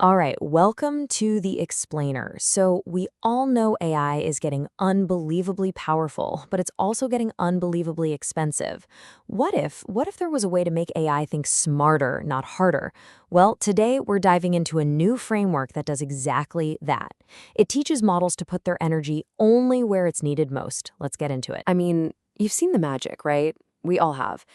All right, welcome to the explainer. So we all know AI is getting unbelievably powerful, but it's also getting unbelievably expensive. What if there was a way to make AI think smarter, not harder? Well, today we're diving into a new framework that does exactly that. It teaches models to put their energy only where it's needed most. Let's get into it. I mean, you've seen the magic, right? We all have.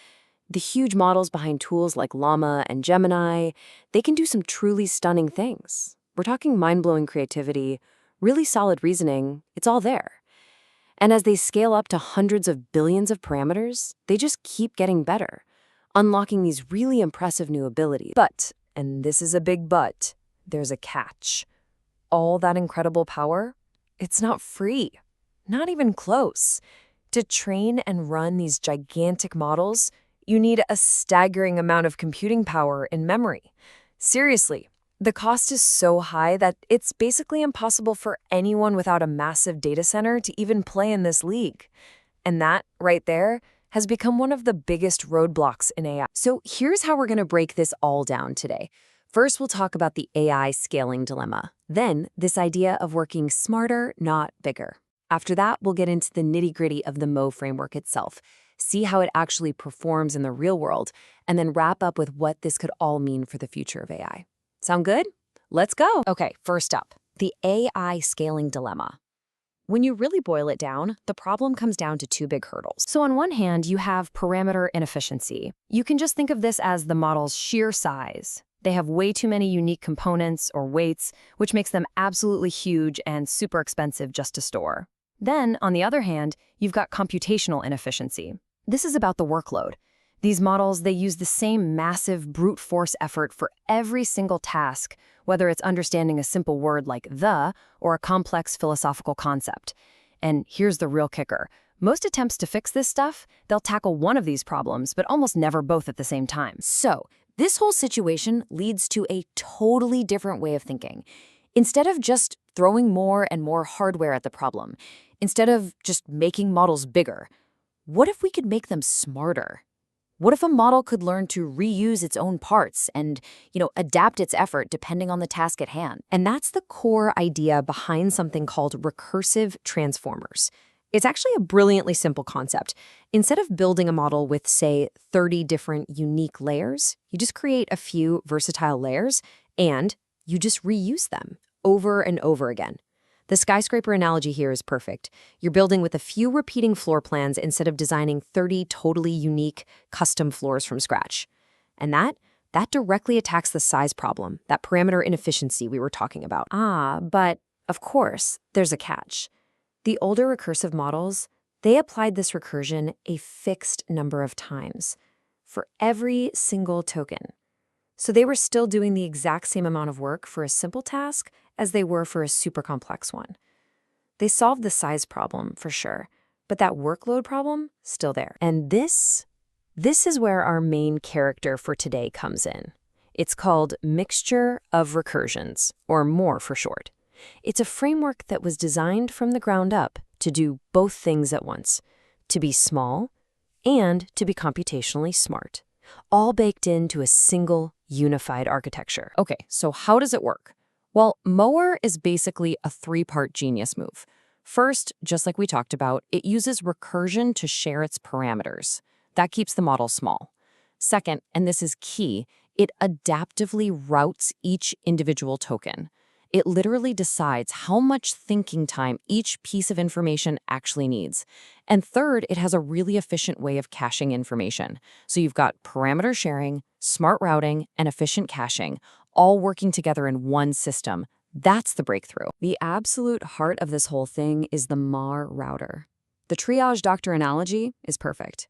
The huge models behind tools like Llama and Gemini, they can do some truly stunning things. We're talking mind-blowing creativity, really solid reasoning, it's all there. And as they scale up to hundreds of billions of parameters, they just keep getting better, unlocking these really impressive new abilities. But, and this is a big but, there's a catch. All that incredible power, it's not free. Not even close. To train and run these gigantic models, you need a staggering amount of computing power and memory. Seriously, the cost is so high that it's basically impossible for anyone without a massive data center to even play in this league. And that, right there, has become one of the biggest roadblocks in AI. So here's how we're going to break this all down today. First, we'll talk about the AI scaling dilemma. Then, this idea of working smarter, not bigger. After that, we'll get into the nitty-gritty of the Mo framework itself, see how it actually performs in the real world, and then wrap up with what this could all mean for the future of AI. Sound good? Let's go. Okay, first up, the AI scaling dilemma. When you really boil it down, the problem comes down to two big hurdles. So on one hand, you have parameter inefficiency. You can just think of this as the model's sheer size. They have way too many unique components or weights, which makes them absolutely huge and super expensive just to store. Then, on the other hand, you've got computational inefficiency. This is about the workload. These models, they use the same massive brute force effort for every single task, whether it's understanding a simple word like the or a complex philosophical concept. And here's the real kicker. Most attempts to fix this stuff, they'll tackle one of these problems, but almost never both at the same time. So, this whole situation leads to a totally different way of thinking. Instead of just throwing more and more hardware at the problem, instead of just making models bigger, what if we could make them smarter? What if a model could learn to reuse its own parts and, adapt its effort depending on the task at hand? And that's the core idea behind something called recursive transformers. It's actually a brilliantly simple concept. Instead of building a model with, say, 30 different unique layers, you just create a few versatile layers and you just reuse them over and over again. The skyscraper analogy here is perfect. You're building with a few repeating floor plans instead of designing 30 totally unique custom floors from scratch. And that directly attacks the size problem, that parameter inefficiency we were talking about. But of course, there's a catch. The older recursive models, they applied this recursion a fixed number of times for every single token. So they were still doing the exact same amount of work for a simple task as they were for a super complex one. They solved the size problem, for sure, but that workload problem, still there. And this is where our main character for today comes in. It's called Mixture-of-Recursions, or MORE for short. It's a framework that was designed from the ground up to do both things at once, to be small and to be computationally smart, all baked into a single unified architecture. Okay, so how does it work? Well, MORE is basically a three-part genius move. First, just like we talked about, it uses recursion to share its parameters. That keeps the model small. Second, and this is key, it adaptively routes each individual token. It literally decides how much thinking time each piece of information actually needs. And third, it has a really efficient way of caching information. So you've got parameter sharing, smart routing, and efficient caching, all working together in one system. That's the breakthrough. The absolute heart of this whole thing is the MAR router. The triage doctor analogy is perfect.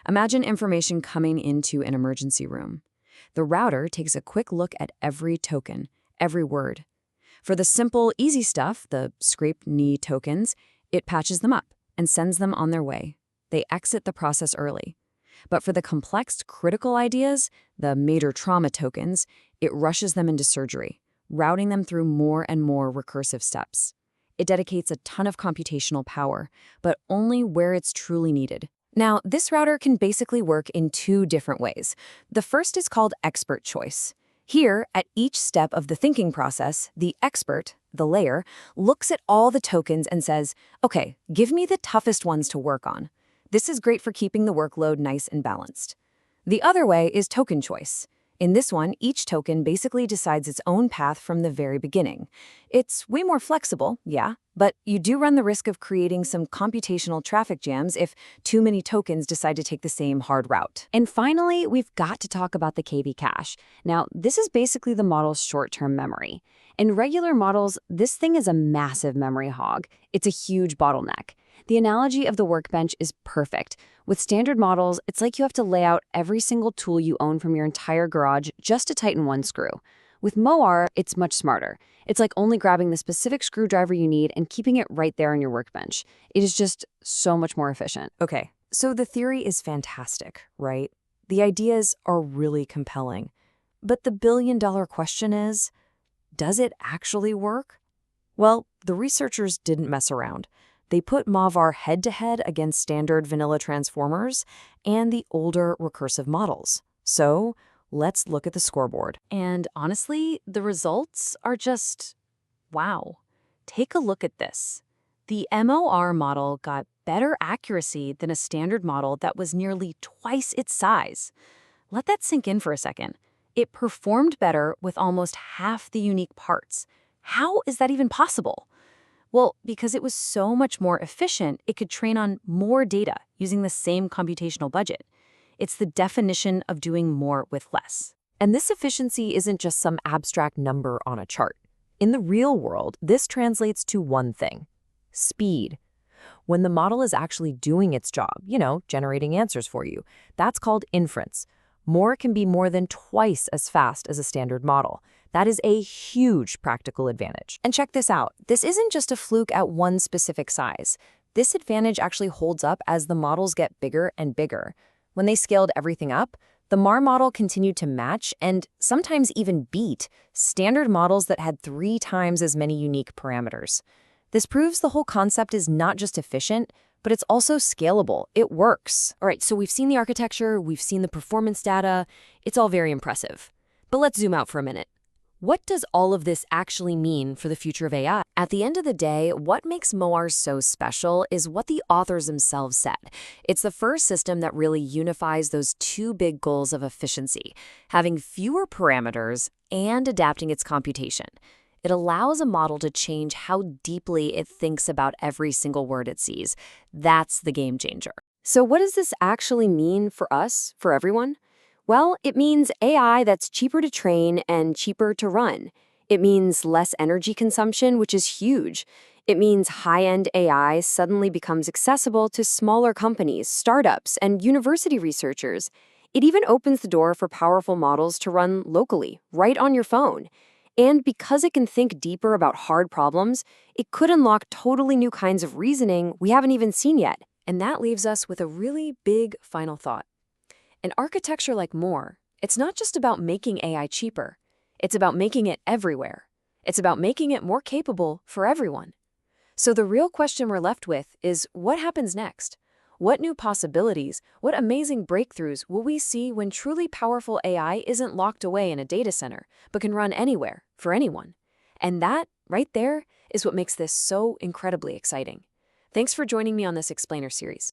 Imagine information coming into an emergency room. The router takes a quick look at every token, every word. For the simple, easy stuff, the scraped knee tokens, it patches them up and sends them on their way. They exit the process early. But for the complex, critical ideas, the major trauma tokens, it rushes them into surgery, routing them through more and more recursive steps. It dedicates a ton of computational power, but only where it's truly needed. Now, this router can basically work in two different ways. The first is called expert choice. Here, at each step of the thinking process, the expert, the layer, looks at all the tokens and says, okay, give me the toughest ones to work on. This is great for keeping the workload nice and balanced. The other way is token choice. In this one, each token basically decides its own path from the very beginning. It's way more flexible, yeah, but you do run the risk of creating some computational traffic jams if too many tokens decide to take the same hard route. And finally, we've got to talk about the KB cache. Now, this is basically the model's short-term memory. In regular models, this thing is a massive memory hog. It's a huge bottleneck. The analogy of the workbench is perfect. With standard models, it's like you have to lay out every single tool you own from your entire garage just to tighten one screw. With MOAR, it's much smarter. It's like only grabbing the specific screwdriver you need and keeping it right there on your workbench. It is just so much more efficient. Okay, so the theory is fantastic, right? The ideas are really compelling. But the billion-dollar question is, does it actually work? Well, the researchers didn't mess around. They put MAVAR head-to-head against standard vanilla transformers and the older recursive models. So let's look at the scoreboard. And honestly, the results are just wow. Take a look at this. The MOR model got better accuracy than a standard model that was nearly twice its size. Let that sink in for a second. It performed better with almost half the unique parts. How is that even possible? Well, because it was so much more efficient, it could train on more data using the same computational budget. It's the definition of doing more with less. And this efficiency isn't just some abstract number on a chart. In the real world, this translates to one thing: speed. When the model is actually doing its job, generating answers for you, that's called inference. More can be more than twice as fast as a standard model. That is a huge practical advantage. And check this out. This isn't just a fluke at one specific size. This advantage actually holds up as the models get bigger and bigger. When they scaled everything up, the MAR model continued to match and sometimes even beat standard models that had 3 times as many unique parameters. This proves the whole concept is not just efficient, but it's also scalable. It works. All right, so we've seen the architecture, we've seen the performance data. It's all very impressive. But let's zoom out for a minute. What does all of this actually mean for the future of AI? At the end of the day, what makes MOAR so special is what the authors themselves said. It's the first system that really unifies those 2 big goals of efficiency, having fewer parameters and adapting its computation. It allows a model to change how deeply it thinks about every single word it sees. That's the game changer. So what does this actually mean for us, for everyone? Well, it means AI that's cheaper to train and cheaper to run. It means less energy consumption, which is huge. It means high-end AI suddenly becomes accessible to smaller companies, startups, and university researchers. It even opens the door for powerful models to run locally, right on your phone. And because it can think deeper about hard problems, it could unlock totally new kinds of reasoning we haven't even seen yet. And that leaves us with a really big final thought. An architecture like MOAR, it's not just about making AI cheaper. It's about making it everywhere. It's about making it more capable for everyone. So the real question we're left with is, what happens next? What new possibilities, what amazing breakthroughs will we see when truly powerful AI isn't locked away in a data center, but can run anywhere, for anyone? And that, right there, is what makes this so incredibly exciting. Thanks for joining me on this Explainer series.